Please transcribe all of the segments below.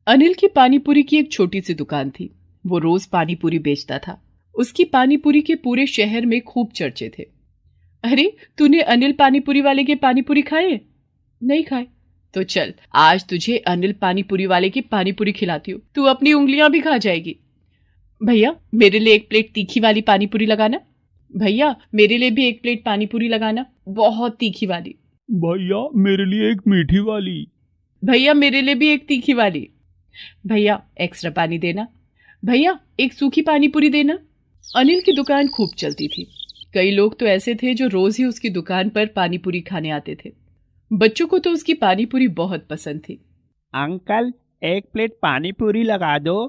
अनिल की पानीपुरी की एक छोटी सी दुकान थी। वो रोज पानीपुरी बेचता था। उसकी पानीपुरी के पूरे शहर में खूब चर्चे थे। अरे, तूने अनिल पानीपुरी वाले के पानीपुरी खाए? नहीं खाए? तो चल, आज तुझे अनिल पानीपुरी वाले की पानीपुरी खिलाती हूँ। तू अपनी उंगलियां भी खा जाएगी। भैया, मेरे लिए एक प्लेट तीखी वाली पानीपुरी लगाना। भैया, मेरे लिए भी एक प्लेट पानीपुरी लगाना, बहुत तीखी वाली। भैया, मेरे लिए एक मीठी वाली। भैया, मेरे लिए भी एक तीखी वाली। भैया, एक्स्ट्रा पानी देना। भैया, एक सूखी पानीपुरी देना। अनिल की दुकान खूब चलती थी। कई लोग तो ऐसे थे जो रोज ही उसकी दुकान पर पानीपुरी खाने आते थे। बच्चों को तो उसकी पानीपुरी बहुत पसंद थी। अंकल, एक प्लेट पानी पूरी लगा दो।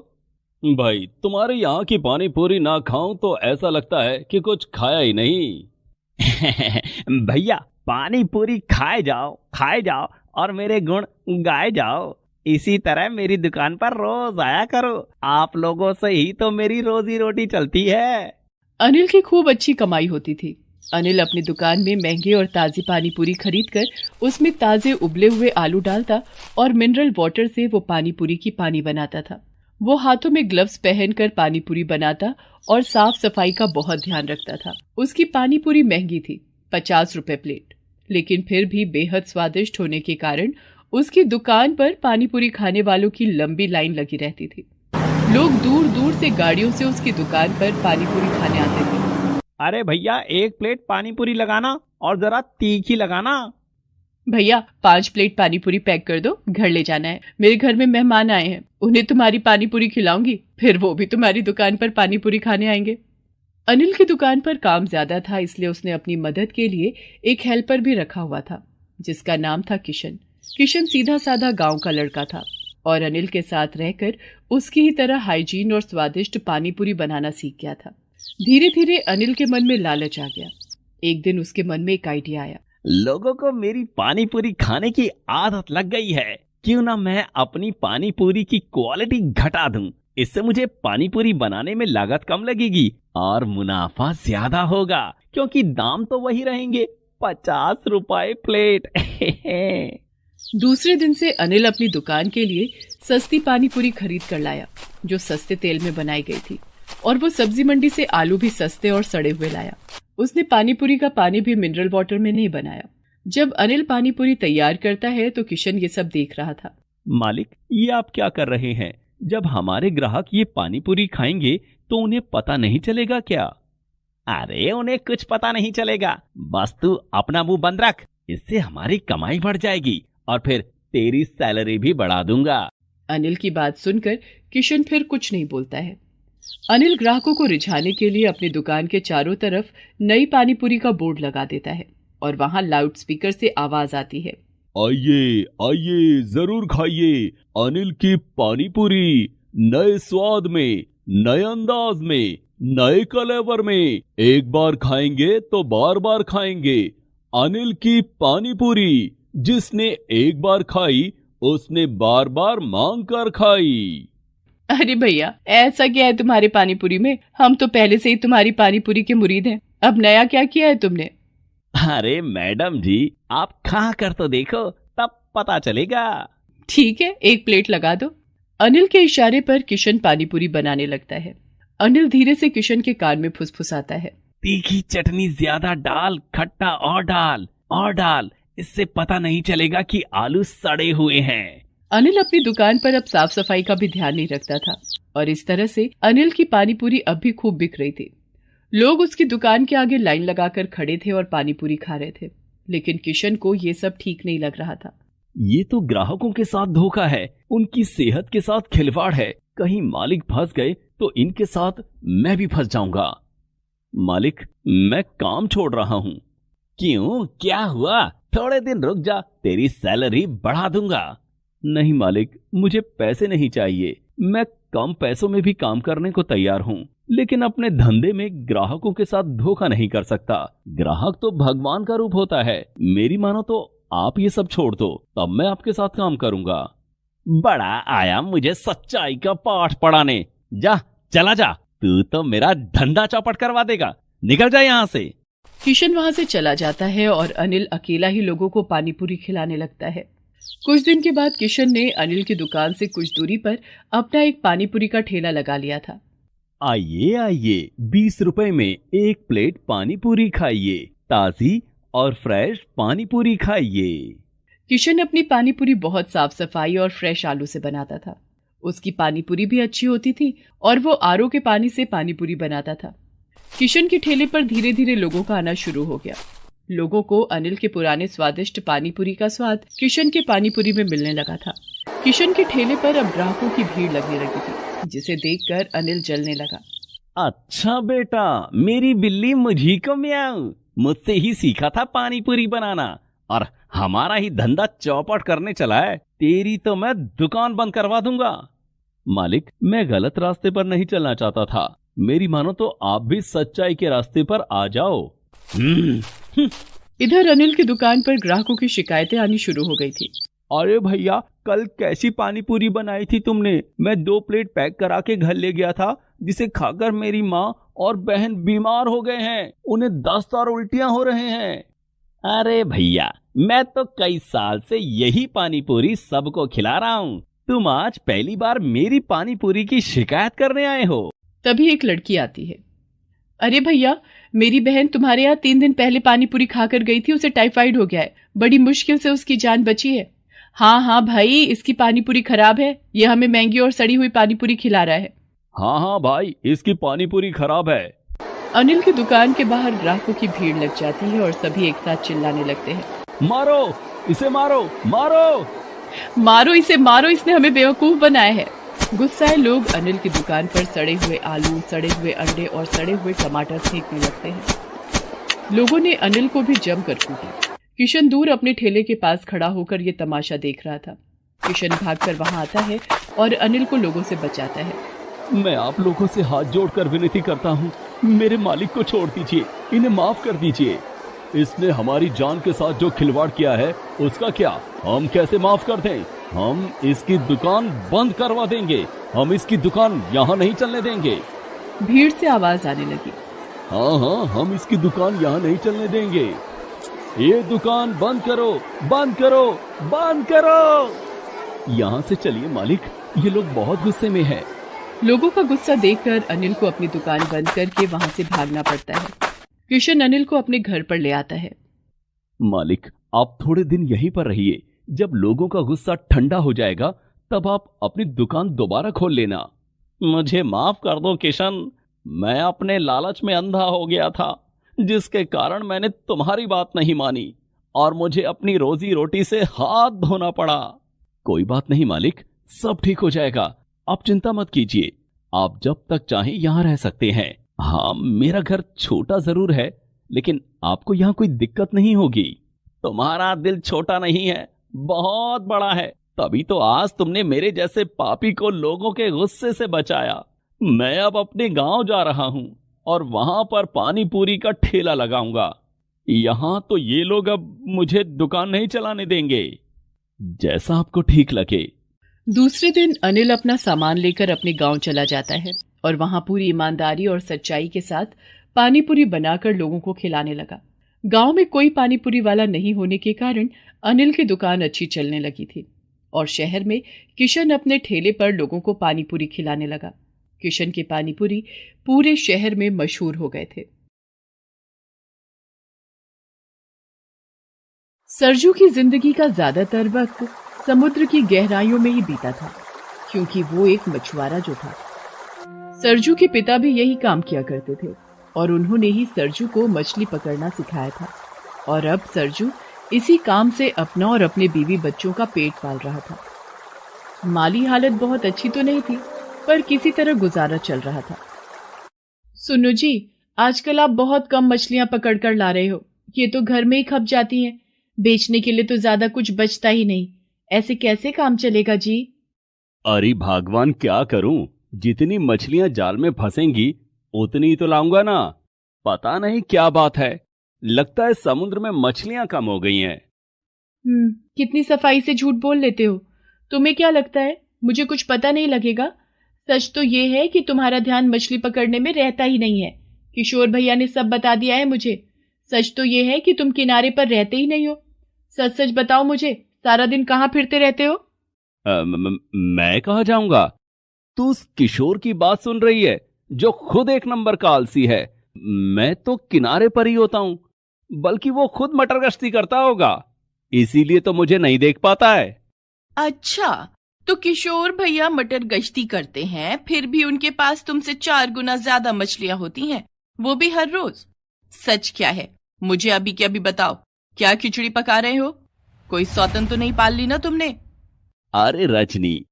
भाई, तुम्हारे यहाँ की पानी पूरी ना खाऊं तो ऐसा लगता है कि कुछ खाया ही नहीं। भैया, पानी पूरी खाए जाओ और मेरे गुण गाए जाओ। इसी तरह मेरी दुकान पर रोज आया करो। आप लोगों से ही तो मेरी रोजी रोटी चलती है। अनिल की खूब अच्छी कमाई होती थी। अनिल अपनी दुकान में महंगे और ताजी पानीपुरी खरीदकर उसमें ताजे उबले हुए आलू डालता और मिनरल वाटर से वो पानीपुरी की पानी बनाता था। वो हाथों में ग्लव्स पहनकर पानीपुरी बनाता और साफ सफाई का बहुत ध्यान रखता था। उसकी पानीपुरी महंगी थी, 50 रुपए प्लेट, लेकिन फिर भी बेहद स्वादिष्ट होने के कारण उसकी दुकान पर पानीपुरी खाने वालों की लंबी लाइन लगी रहती थी। लोग दूर दूर से गाड़ियों से उसकी दुकान पर पानीपुरी खाने आते थे। अरे भैया, एक प्लेट पानी पूरी लगाना और जरा तीखी लगाना। भैया, 5 प्लेट पानीपुरी पैक कर दो, घर ले जाना है। मेरे घर में मेहमान आए हैं, उन्हें तुम्हारी पानीपुरी खिलाऊंगी, फिर वो भी तुम्हारी दुकान पर पानीपुरी खाने आएंगे। अनिल की दुकान पर काम ज्यादा था, इसलिए उसने अपनी मदद के लिए एक हेल्पर भी रखा हुआ था, जिसका नाम था किशन। किशन सीधा साधा गांव का लड़का था और अनिल के साथ रहकर उसकी ही तरह हाइजीन और स्वादिष्ट पानीपुरी बनाना सीख गया था। धीरे धीरे अनिल के मन में लालच आ गया। एक दिन उसके मन में एक आइडिया आया। लोगों को मेरी पानी पूरी खाने की आदत लग गई है, क्यों ना मैं अपनी पानी पूरी की क्वालिटी घटा दूं। इससे मुझे पानी पूरी बनाने में लागत कम लगेगी और मुनाफा ज्यादा होगा, क्योंकि दाम तो वही रहेंगे, 50 रुपए प्लेट। दूसरे दिन से अनिल अपनी दुकान के लिए सस्ती पानीपुरी खरीद कर लाया, जो सस्ते तेल में बनाई गई थी, और वो सब्जी मंडी से आलू भी सस्ते और सड़े हुए लाया। उसने पानीपुरी का पानी भी मिनरल वाटर में नहीं बनाया। जब अनिल पानीपुरी तैयार करता है तो किशन ये सब देख रहा था। मालिक, ये आप क्या कर रहे हैं? जब हमारे ग्राहक ये पानी पूरी खाएंगे तो उन्हें पता नहीं चलेगा क्या? अरे, उन्हें कुछ पता नहीं चलेगा, बस तू अपना मुंह बंद रख। इससे हमारी कमाई बढ़ जाएगी और फिर तेरी सैलरी भी बढ़ा दूंगा। अनिल की बात सुनकर किशन फिर कुछ नहीं बोलता है। अनिल ग्राहकों को रिझाने के लिए अपनी दुकान के चारों तरफ नई पानीपुरी का बोर्ड लगा देता है और वहां लाउड स्पीकर से आवाज आती है, आइए आइए, जरूर खाइए अनिल की पानी पूरी, नए स्वाद में, नए अंदाज में, नए कलेवर में। एक बार खाएंगे तो बार बार खाएंगे। अनिल की पानी पूरी, जिसने एक बार खाई उसने बार बार मांग कर खाई। अरे भैया, ऐसा क्या है तुम्हारे पानीपुरी में? हम तो पहले से ही तुम्हारी पानीपुरी के मुरीद हैं, अब नया क्या किया है तुमने? अरे मैडम जी, आप खा कर तो देखो, तब पता चलेगा। ठीक है, एक प्लेट लगा दो। अनिल के इशारे पर किशन पानीपुरी बनाने लगता है। अनिल धीरे से किशन के कान में फुसफुसाता है, तीखी चटनी ज्यादा डाल, खट्टा और डाल, इससे पता नहीं चलेगा कि आलू सड़े हुए हैं। अनिल अपनी दुकान पर अब साफ सफाई का भी ध्यान नहीं रखता था और इस तरह से अनिल की पानीपुरी अब भी खूब बिक रही थी। लोग उसकी दुकान के आगे लाइन लगाकर खड़े थे और पानीपुरी खा रहे थे, लेकिन किशन को ये सब ठीक नहीं लग रहा था। ये तो ग्राहकों के साथ धोखा है, उनकी सेहत के साथ खिलवाड़ है। कहीं मालिक फंस गए तो इनके साथ मैं भी फंस जाऊंगा। मालिक, मैं काम छोड़ रहा हूँ। क्यों, क्या हुआ? थोड़े दिन रुक जा, तेरी सैलरी बढ़ा दूंगा। नहीं मालिक, मुझे पैसे नहीं चाहिए। मैं कम पैसों में भी काम करने को तैयार हूँ, लेकिन अपने धंधे में ग्राहकों के साथ धोखा नहीं कर सकता। ग्राहक तो भगवान का रूप होता है। मेरी मानो तो आप ये सब छोड़ दो, तब मैं आपके साथ काम करूंगा। बड़ा आया मुझे सच्चाई का पाठ पढ़ाने। जा, चला जा, तू तो मेरा धंधा चौपट करवा देगा। निकल जा यहाँ से। किशन वहां से चला जाता है और अनिल अकेला ही लोगों को पानीपुरी खिलाने लगता है। कुछ दिन के बाद किशन ने अनिल की दुकान से कुछ दूरी पर अपना एक पानीपुरी का ठेला लगा लिया था। आइए आइए, 20 रुपए में एक प्लेट पानी पूरी खाइए, ताजी और फ्रेश पानी पूरी खाइए। किशन अपनी पानीपुरी बहुत साफ सफाई और फ्रेश आलू से बनाता था। उसकी पानीपुरी भी अच्छी होती थी और वो आरओ के पानी से पानीपुरी बनाता था। किशन के ठेले पर धीरे धीरे लोगों का आना शुरू हो गया। लोगों को अनिल के पुराने स्वादिष्ट पानीपुरी का स्वाद किशन के पानीपुरी में मिलने लगा था। किशन के ठेले पर अब ग्राहकों की भीड़ लगने लगी थी, जिसे देखकर अनिल जलने लगा। अच्छा बेटा, मेरी बिल्ली मुझी को म्याऊं, मुझसे ही सीखा था पानी पूरी बनाना और हमारा ही धंधा चौपट करने चला है। तेरी तो मैं दुकान बंद करवा दूंगा। मालिक, मैं गलत रास्ते पर नहीं चलना चाहता था। मेरी मानो तो आप भी सच्चाई के रास्ते पर आ जाओ। इधर अनिल की दुकान पर ग्राहकों की शिकायतें आनी शुरू हो गई थी। अरे भैया, कल कैसी पानी पूरी बनाई थी तुमने? मैं 2 प्लेट पैक करा के घर ले गया था, जिसे खाकर मेरी माँ और बहन बीमार हो गए हैं। उन्हें दस्त और उल्टियां हो रहे हैं। अरे भैया, मैं तो कई साल से यही पानी पूरी सबको खिला रहा हूँ। तुम आज पहली बार मेरी पानी पूरी की शिकायत करने आए हो? तभी एक लड़की आती है। अरे भैया, मेरी बहन तुम्हारे यहाँ 3 दिन पहले पानीपुरी खाकर गई थी, उसे टाइफाइड हो गया है। बड़ी मुश्किल से उसकी जान बची है। हाँ हाँ भाई, इसकी पानीपुरी खराब है। ये हमें महंगी और सड़ी हुई पानीपुरी खिला रहा है। हाँ हाँ भाई, इसकी पानी पूरी खराब है। अनिल की दुकान के बाहर ग्राहकों की भीड़ लग जाती है और सभी एक साथ चिल्लाने लगते हैं। मारो इसे, मारो मारो मारो इसे, मारो, इसने हमें बेवकूफ बनाया है। गुस्साए लोग अनिल की दुकान पर सड़े हुए आलू, सड़े हुए अंडे और सड़े हुए टमाटर फेंकने लगते हैं। लोगों ने अनिल को भी जमकर कूटा। किशन दूर अपने ठेले के पास खड़ा होकर ये तमाशा देख रहा था। किशन भागकर वहां आता है और अनिल को लोगों से बचाता है। मैं आप लोगों से हाथ जोड़कर विनती करता हूँ, मेरे मालिक को छोड़ दीजिए, इन्हें माफ कर दीजिए। इसने हमारी जान के साथ जो खिलवाड़ किया है, उसका क्या हम कैसे माफ कर दें? हम इसकी दुकान बंद करवा देंगे। हम इसकी दुकान यहाँ नहीं चलने देंगे। भीड़ से आवाज आने लगी। हाँ हाँ, हम इसकी दुकान यहाँ नहीं चलने देंगे। ये दुकान बंद करो, बंद करो, बंद करो। यहाँ से चलिए मालिक, ये लोग बहुत गुस्से में हैं। लोगों का गुस्सा देखकर अनिल को अपनी दुकान बंद करके वहां से भागना पड़ता है। किशन अनिल को अपने घर पर ले आता है। मालिक, आप थोड़े दिन यहीं पर रहिए। जब लोगों का गुस्सा ठंडा हो जाएगा, तब आप अपनी दुकान दोबारा खोल लेना। मुझे माफ कर दो किशन, मैं अपने लालच में अंधा हो गया था, जिसके कारण मैंने तुम्हारी बात नहीं मानी और मुझे अपनी रोजी रोटी से हाथ धोना पड़ा। कोई बात नहीं मालिक, सब ठीक हो जाएगा। आप चिंता मत कीजिए। आप जब तक चाहें यहाँ रह सकते हैं। हाँ, मेरा घर छोटा जरूर है, लेकिन आपको यहाँ कोई दिक्कत नहीं होगी। तुम्हारा दिल छोटा नहीं है, बहुत बड़ा है। तभी तो आज तुमने मेरे जैसे पापी को लोगों के गुस्से से बचाया। मैं अब अपने गांव जा रहा हूं और वहां पर पानी पूरी का ठेला लगाऊंगा। यहां तो ये लोग अब मुझे दुकान नहीं चलाने देंगे। जैसा आपको ठीक लगे। दूसरे दिन अनिल अपना सामान लेकर अपने गांव चला जाता है और वहां पूरी ईमानदारी और सच्चाई के साथ पानीपुरी बनाकर लोगों को खिलाने लगा। गांव में कोई पानीपुरी वाला नहीं होने के कारण अनिल की दुकान अच्छी चलने लगी थी और शहर में किशन अपने ठेले पर लोगों को पानीपुरी खिलाने लगा। किशन की पानीपुरी पूरे शहर में मशहूर हो गए थे। सरजू की जिंदगी का ज्यादातर वक्त समुद्र की गहराइयों में ही बीता था, क्योंकि वो एक मछुआरा जो था। सरजू के पिता भी यही काम किया करते थे और उन्होंने ही सरजू को मछली पकड़ना सिखाया था। और अब सरजू इसी काम से अपना और अपने बीवी बच्चों का पेट पाल रहा था। माली हालत बहुत अच्छी तो नहीं थी, पर किसी तरह गुजारा चल रहा था। सुनो जी, आजकल आप बहुत कम मछलियां पकड़ कर ला रहे हो। ये तो घर में ही खप जाती हैं। बेचने के लिए तो ज्यादा कुछ बचता ही नहीं। ऐसे कैसे काम चलेगा जी? अरे भगवान, क्या करूं? जितनी मछलियां जाल में फंसेंगी उतनी तो लाऊंगा ना। पता नहीं क्या बात है, लगता है समुद्र में मछलियां कम हो गई हैं। कितनी सफाई से झूठ बोल लेते हो। तुम्हें क्या लगता है मुझे कुछ पता नहीं लगेगा? सच तो ये है कि तुम्हारा ध्यान मछली पकड़ने में रहता ही नहीं है। किशोर भैया ने सब बता दिया है मुझे। सच तो ये है कि तुम किनारे पर रहते ही नहीं हो। सच सच बताओ मुझे, सारा दिन कहाँ फिरते रहते हो? मैं कहाँ जाऊंगा? तू उस किशोर की बात सुन रही है जो खुद एक नंबर का आलसी है। मैं तो किनारे पर ही होता हूं, बल्कि वो खुद मटर गश्ती करता होगा, इसीलिए तो मुझे नहीं देख पाता है। अच्छा, तो किशोर भैया मटर गश्ती करते हैं, फिर भी उनके पास तुमसे 4 गुना ज्यादा मछलियां होती हैं, वो भी हर रोज। सच क्या है, मुझे अभी के अभी बताओ, क्या खिचड़ी पका रहे हो? कोई सौतन तो नहीं पाल ली ना तुमने? अरे रजनी,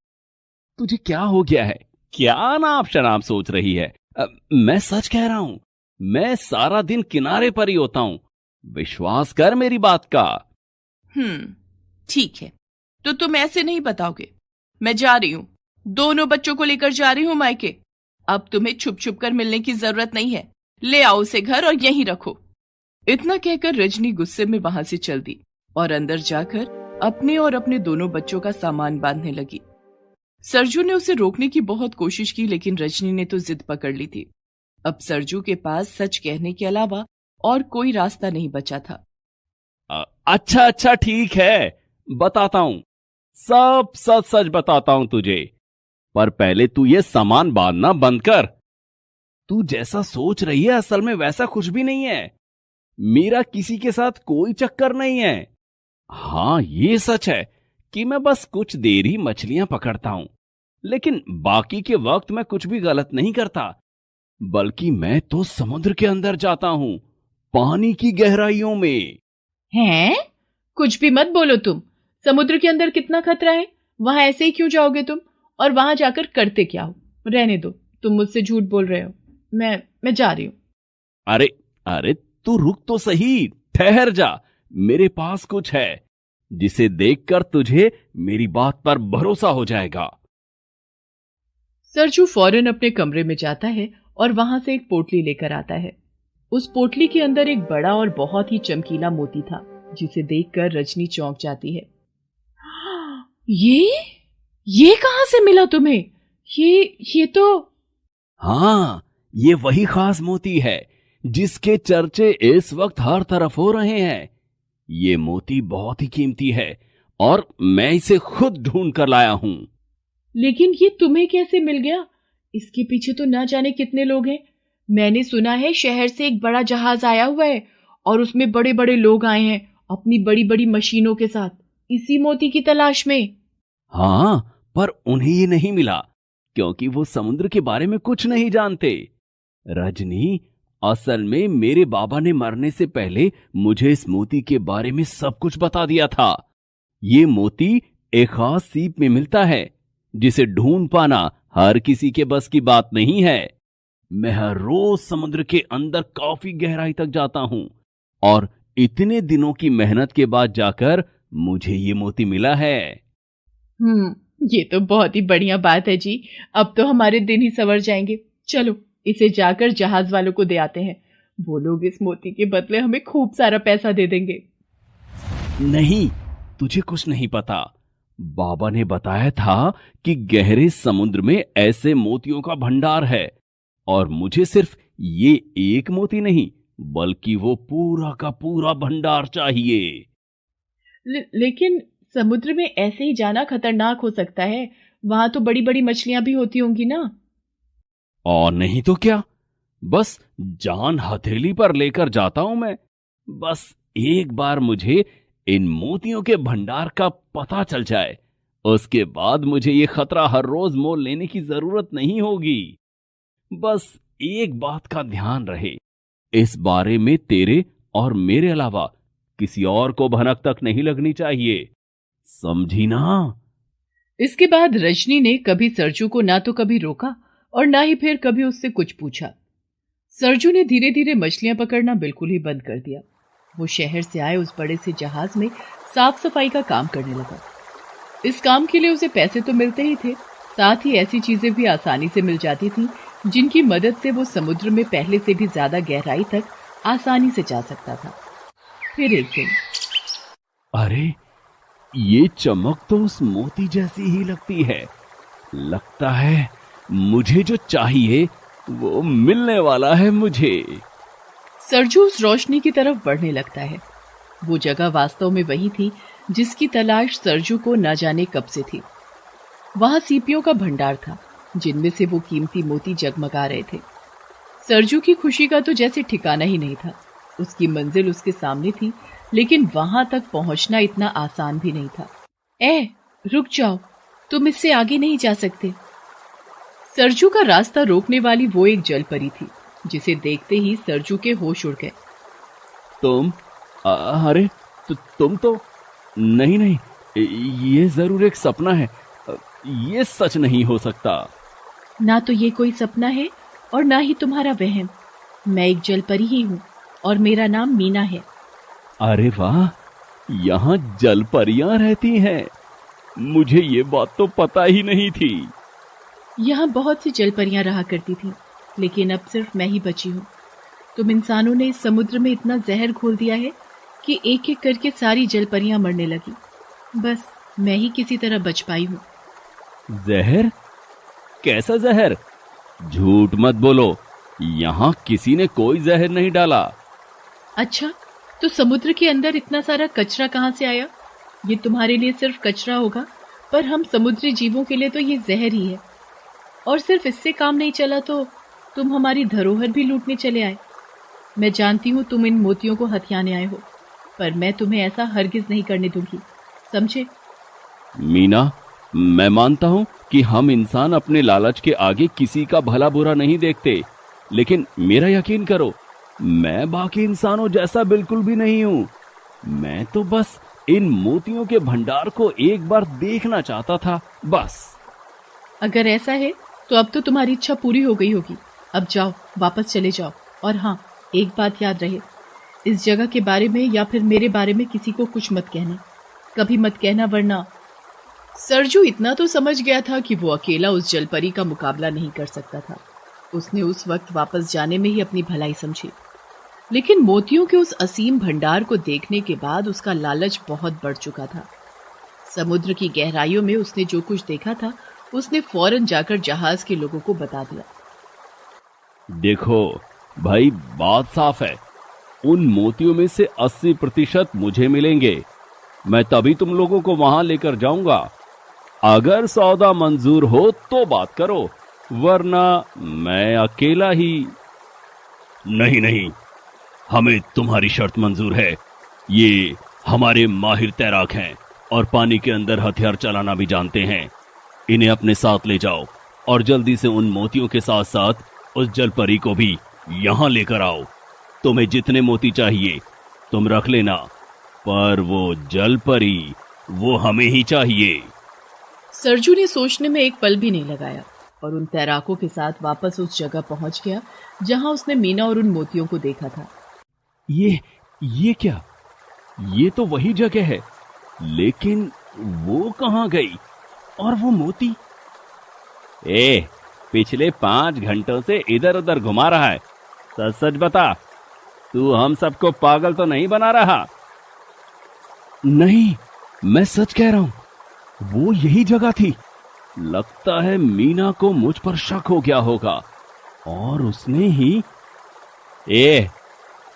तुझे क्या हो गया है? क्या नाप शनाप सोच रही है? मैं सच कह रहा हूं, मैं सारा दिन किनारे पर ही होता हूं, विश्वास कर मेरी बात का। ठीक है, तो तुम ऐसे नहीं बताओगे। मैं जा रही हूं, दोनों बच्चों को लेकर जा रही हूं मायके। अब तुम्हें छुप छुप कर मिलने की जरूरत नहीं है, ले आओ उसे घर और यहीं रखो। इतना कहकर रजनी गुस्से में वहां से चल दी और अंदर जाकर अपने और अपने दोनों बच्चों का सामान बांधने लगी। सरजू ने उसे रोकने की बहुत कोशिश की, लेकिन रजनी ने तो जिद पकड़ ली थी। अब सरजू के पास सच कहने के अलावा और कोई रास्ता नहीं बचा था। अच्छा ठीक है, बताता हूं, सब सच सच बताता हूं तुझे, पर पहले तू ये सामान बांधना बंद कर। तू जैसा सोच रही है असल में वैसा कुछ भी नहीं है। मेरा किसी के साथ कोई चक्कर नहीं है। हाँ, ये सच है कि मैं बस कुछ देर ही मछलियां पकड़ता हूं, लेकिन बाकी के वक्त मैं कुछ भी गलत नहीं करता, बल्कि मैं तो समुद्र के अंदर जाता हूं, पानी की गहराइयों में। हैं? कुछ भी मत बोलो तुम। समुद्र के अंदर कितना खतरा है, वहां ऐसे ही क्यों जाओगे तुम? और वहां जाकर करते क्या हो? रहने दो, तुम मुझसे झूठ बोल रहे हो। मैं जा रही हूं। अरे तू रुक तो सही, ठहर जा। मेरे पास कुछ है जिसे देखकर तुझे मेरी बात पर भरोसा हो जाएगा। सरजू फौरन अपने कमरे में जाता है और वहां से एक पोटली लेकर आता है। उस पोटली के अंदर एक बड़ा और बहुत ही चमकीला मोती था, जिसे देखकर रजनी चौंक जाती है। ये कहां से मिला तुम्हें? ये तो... हाँ, ये वही खास मोती है जिसके चर्चे इस वक्त हर तरफ हो रहे हैं। ये मोती बहुत ही कीमती है और मैं इसे खुद ढूंढ कर लाया हूं। लेकिन ये तुम्हें कैसे मिल गया? इसके पीछे तो ना जाने कितने लोग हैं। मैंने सुना है शहर से एक बड़ा जहाज आया हुआ है और उसमें बड़े बड़े लोग आए हैं अपनी बड़ी बड़ी मशीनों के साथ, इसी मोती की तलाश में। हाँ, पर उन्हें ये नहीं मिला क्योंकि वो समुद्र के बारे में कुछ नहीं जानते। रजनी, असल में मेरे बाबा ने मरने से पहले मुझे इस मोती के बारे में सब कुछ बता दिया था। ये मोती एक खास सीप में मिलता है जिसे ढूंढ पाना हर किसी के बस की बात नहीं है। मैं हर रोज समुद्र के अंदर काफी गहराई तक जाता हूं और इतने दिनों की मेहनत के बाद जाकर मुझे ये मोती मिला है। ये तो बहुत ही बढ़िया बात है जी। अब तो हमारे दिन ही संवर जाएंगे। चलो इसे जाकर जहाज वालों को दे आते हैं, वो लोग इस मोती के बदले हमें खूब सारा पैसा दे देंगे। नहीं, तुझे कुछ नहीं पता। बाबा ने बताया था कि गहरे समुद्र में ऐसे मोतियों का भंडार है और मुझे सिर्फ ये एक मोती नहीं बल्कि वो पूरा का पूरा भंडार चाहिए। लेकिन समुद्र में ऐसे ही जाना खतरनाक हो सकता है, वहां तो बड़ी बड़ी मछलियां भी होती होंगी ना। और नहीं तो क्या, बस जान हथेली पर लेकर जाता हूं मैं। बस एक बार मुझे इन मोतियों के भंडार का पता चल जाए, उसके बाद मुझे ये खतरा हर रोज मोल लेने की जरूरत नहीं होगी। बस एक बात का ध्यान रहे, इस बारे में तेरे और मेरे अलावा किसी और को भनक तक नहीं लगनी चाहिए, समझी ना? इसके बाद रजनी ने कभी सरजू को ना तो कभी रोका और ना ही फिर कभी उससे कुछ पूछा। सरजू ने धीरे धीरे मछलियां पकड़ना बिल्कुल ही बंद कर दिया। वो शहर से आए उस बड़े से जहाज में साफ सफाई का काम करने लगा। इस काम के लिए उसे पैसे तो मिलते ही थे, साथ ही ऐसी चीजें भी आसानी से मिल जाती थी जिनकी मदद से वो समुद्र में पहले से भी ज्यादा गहराई तक आसानी से जा सकता था। फिर एक दिन, अरे ये चमक तो उस मोती जैसी ही लगती है। लगता है मुझे जो चाहिए वो मिलने वाला है मुझे। सरजू उस रोशनी की तरफ बढ़ने लगता है। वो जगह वास्तव में वही थी जिसकी तलाश सरजू को न जाने कब से थी। वहां सीपियों का भंडार था, जिनमें से वो कीमती मोती जगमगा रहे थे। सरजू की खुशी का तो जैसे ठिकाना ही नहीं था। उसकी मंजिल उसके सामने थी, लेकिन वहां तक पहुंचना इतना आसान भी नहीं था। रुक जाओ, तुम इससे आगे नहीं जा सकते। सरजू का रास्ता रोकने वाली वो एक जल परी थी, जिसे देखते ही सरजू के होश उड़ गए। तुम अरे तुम तो नहीं, ये जरूर एक सपना है, ये सच नहीं हो सकता। ना तो ये कोई सपना है और ना ही तुम्हारा वहम। मैं एक जल परी ही हूँ और मेरा नाम मीना है। अरे वाह, यहाँ जल परियां रहती हैं। मुझे ये बात तो पता ही नहीं थी। यहाँ बहुत सी जल परियां रहा करती थी, लेकिन अब सिर्फ मैं ही बची हूँ। तुम इंसानों ने इस समुद्र में इतना जहर घोल दिया है कि एक एक करके सारी जल परियां मरने लगी। बस मैं ही किसी तरह बच पाई हूँ। जहर? कैसा जहर? झूठ मत बोलो, यहाँ किसी ने कोई जहर नहीं डाला। अच्छा, तो समुद्र के अंदर इतना सारा कचरा कहाँ से आया? ये तुम्हारे लिए सिर्फ कचरा होगा, पर हम समुद्री जीवों के लिए तो ये जहर ही है। और सिर्फ इससे काम नहीं चला तो तुम हमारी धरोहर भी लूटने चले आए। मैं जानती हूँ तुम इन मोतियों को हथियाने आए हो, पर मैं तुम्हें ऐसा हरगिज नहीं करने दूंगी, समझे? मीना, मैं मानता हूँ कि हम इंसान अपने लालच के आगे किसी का भला बुरा नहीं देखते, लेकिन मेरा यकीन करो, मैं बाकी इंसानों जैसा बिल्कुल भी नहीं हूँ। मैं तो बस इन मोतियों के भंडार को एक बार देखना चाहता था, बस। अगर ऐसा है तो अब तो तुम्हारी इच्छा पूरी हो गई होगी। अब जाओ, वापस चले जाओ। और हाँ, एक बात याद रहे, इस जगह के बारे में या फिर मेरे बारे में किसी को कुछ मत कहना, कभी मत कहना, वरना। सरजू इतना तो समझ गया था कि वो अकेला उस जलपरी का मुकाबला नहीं कर सकता था। उसने उस वक्त वापस जाने में ही अपनी भलाई समझी, लेकिन मोतियों के उस असीम भंडार को देखने के बाद उसका लालच बहुत बढ़ चुका था। समुद्र की गहराइयों में उसने जो कुछ देखा था, उसने फौरन जाकर जहाज के लोगों को बता दिया। देखो भाई, बात साफ है, उन मोतियों में से 80% मुझे मिलेंगे। मैं तभी तुम लोगों को वहां लेकर जाऊंगा। अगर सौदा मंजूर हो तो बात करो, वरना मैं अकेला ही। नहीं, हमें तुम्हारी शर्त मंजूर है। ये हमारे माहिर तैराक हैं और पानी के अंदर हथियार चलाना भी जानते हैं। इन्हें अपने साथ ले जाओ और जल्दी से उन मोतियों के साथ साथ उस जलपरी को भी यहां लेकर आओ। तुम्हें जितने मोती चाहिए तुम रख लेना, पर वो जलपरी, वो हमें ही चाहिए। सरजू ने सोचने में एक पल भी नहीं लगाया और उन तैराकों के साथ वापस उस जगह पहुंच गया जहां उसने मीना और उन मोतियों को देखा था। ये क्या? ये तो वही जगह है, लेकिन वो कहां गई? और वो मोती? पिछले 5 घंटों से इधर उधर घुमा रहा है। सच सच बता, तू हम सबको पागल तो नहीं बना रहा? नहीं, मैं सच कह रहा हूं, वो यही जगह थी। लगता है मीना को मुझ पर शक हो गया होगा और उसने ही।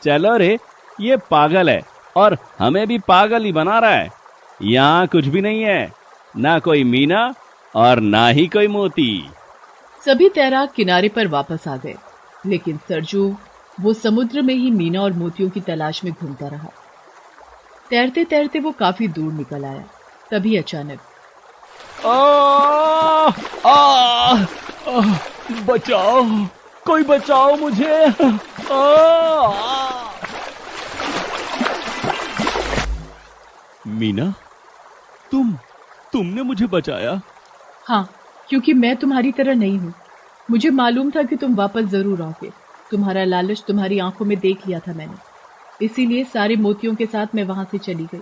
चलो रे, ये पागल है और हमें भी पागल ही बना रहा है। यहाँ कुछ भी नहीं है, ना कोई मीना और ना ही कोई मोती। सभी तैराक किनारे पर वापस आ गए, लेकिन सरजू वो समुद्र में ही मीना और मोतियों की तलाश में घूमता रहा। तैरते तैरते वो काफी दूर निकल आया। तभी अचानक बचाओ, कोई बचाओ मुझे। मीना, तुमने मुझे बचाया? हाँ, क्योंकि मैं तुम्हारी तरह नहीं हूँ। मुझे मालूम था कि तुम वापस जरूर आओगे। तुम्हारा लालच तुम्हारी आंखों में देख लिया था मैंने, इसीलिए सारे मोतियों के साथ मैं वहां से चली गई।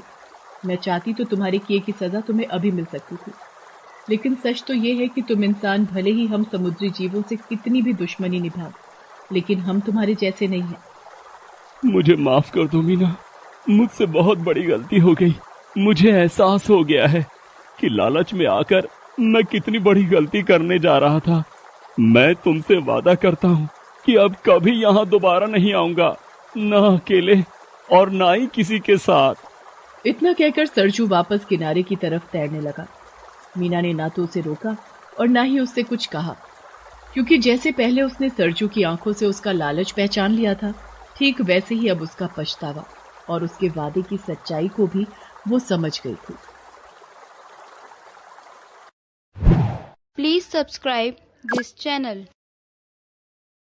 मैं चाहती तो तुम्हारे किए की सजा तुम्हें अभी मिल सकती थी, लेकिन सच तो ये है कि तुम इंसान भले ही हम समुद्री जीवों से कितनी भी दुश्मनी निभाओ, लेकिन हम तुम्हारे जैसे नहीं हैं। मुझे माफ कर दो मीना, मुझसे बहुत बड़ी गलती हो गई। मुझे एहसास हो गया है कि लालच में आकर मैं कितनी बड़ी गलती करने जा रहा था। मैं तुमसे वादा करता हूँ कि अब कभी यहाँ दोबारा नहीं आऊंगा, ना अकेले और ना ही किसी के साथ। इतना कहकर सरजू वापस किनारे की तरफ तैरने लगा। मीना ने ना तो उसे रोका और ना ही उससे कुछ कहा, क्योंकि जैसे पहले उसने सरजू की आंखों से उसका लालच पहचान लिया था, ठीक वैसे ही अब उसका पछतावा और उसके वादे की सच्चाई को भी वो समझ गई थी। Please subscribe this channel.